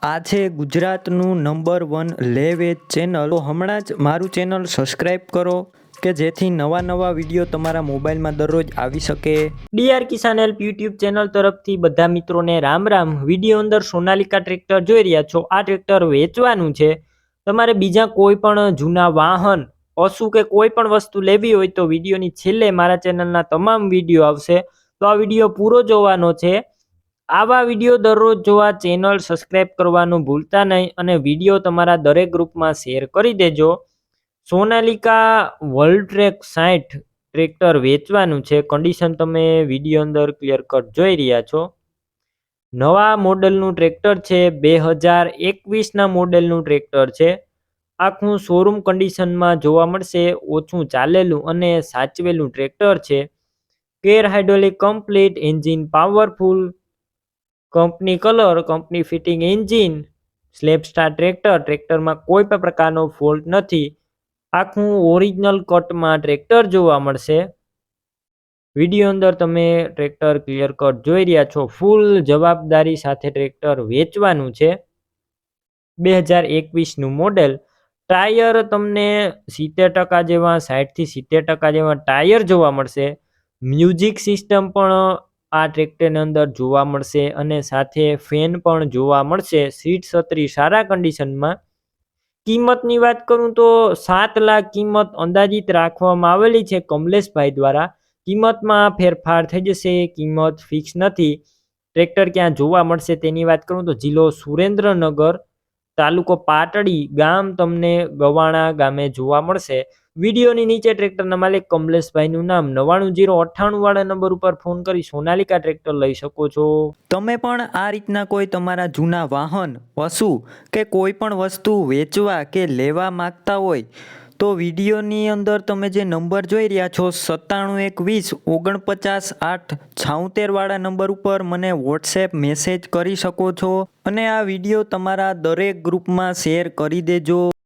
આ છે ગુજરાતનું નંબર 1 લે વેચ ચેનલ. તો હમણાં જ મારું ચેનલ સબસ્ક્રાઈબ કરો કે જેથી નવા વિડીયો તમારા મોબાઈલમાં દરરોજ આવી શકે. D.R.K કિસાન હેલ્પ યુટ્યુબ ચેનલ તરફથી બધા મિત્રોને રામ રામ. વિડીયો અંદર સોનાલિકા ટ્રેક્ટર જોઈ રહ્યા છો. આ ટ્રેક્ટર વેચવાનું છે. તમારે બીજા કોઈ પણ જૂના વાહન, પશુ કે કોઈ પણ વસ્તુ લેવી હોય તો વિડીયોની છેલ્લે મારા ચેનલના તમામ વિડીયો આવશે, તો આ વિડીયો પૂરો જોવાનો છે. આવા વિડીયો દરરોજ જોવા ચેનલ સબસ્ક્રાઈબ કરવાનું ભૂલતા નહીં અને વિડીયો તમારા દરેક ગ્રુપમાં શેર કરી દેજો. સોનાલિકા વર્લ્ડ ટ્રેક 60 ટ્રેક્ટર વેચવાનું છે. કન્ડિશન તમે વિડીયો અંદર ક્લિયર કટ જોઈ રહ્યા છો. નવા મોડેલનું ટ્રેક્ટર છે. 2021ના મોડેલનું ટ્રેક્ટર છે. આખું શોરૂમ કન્ડિશનમાં જોવા મળશે. ઓછું ચાલેલું અને સાચવેલું ટ્રેક્ટર છે. કેર hydraulic complete, engine powerful, company colour, company fitting engine, સ્લેપ સ્ટાર ટ્રેક્ટર. ટ્રેક્ટરમાં કોઈ પણ પ્રકારનો ફોલ્ટ નથી. આખું ઓરિજિનલ કટમાં ટ્રેક્ટર જોવા મળશે. વિડીયો અંદર તમે ટ્રેક્ટર ક્લિયર કટ જોઈ રહ્યા છો. ફૂલ જવાબદારી સાથે ટ્રેક્ટર વેચવાનું છે. 2021નું મોડેલ. ટાયર તમને 70% જેવા, 60 થી 70% જેવા ટાયર જોવા મળશે. મ્યુઝિક સિસ્ટમ પણ આ ટ્રેક્ટરની અંદર જોવા મળશે અને સાથે ફેન પણ જોવા મળશે. સીટ છત્રી સારા કન્ડિશનમાં. કિંમતની વાત કરું તો 7 લાખ કિંમત અંદાજિત રાખવામાં આવેલી છે કમલેશભાઈ દ્વારા. કિંમતમાં ફેરફાર થઈ જશે, કિંમત ફિક્સ નથી. ટ્રેક્ટર ક્યાં જોવા મળશે તેની વાત કરું તો જિલ્લો સુરેન્દ્રનગર, તાલુકો પાટડી, ગામ તમને ગવાણા ગામે જોવા મળશે. વિડીયોની નીચે ટ્રેક્ટરના માલિક કમલેશભાઈનું નામ 990898 વાળા નંબર ઉપર ફોન કરી સોનાલિકા ટ્રેક્ટર લઈ શકો છો. તમે પણ આ રીતના કોઈ તમારા જૂના વાહન, પશુ કે કોઈ પણ વસ્તુ વેચવા કે લેવા માંગતા હોય તો વિડીયોની અંદર તમે જે નંબર જોઈ રહ્યા છો 9712 49 8 76 વાળા નંબર ઉપર મને વોટ્સએપ મેસેજ કરી શકો છો અને આ વિડીયો તમારા દરેક ગ્રુપમાં શેર કરી દેજો.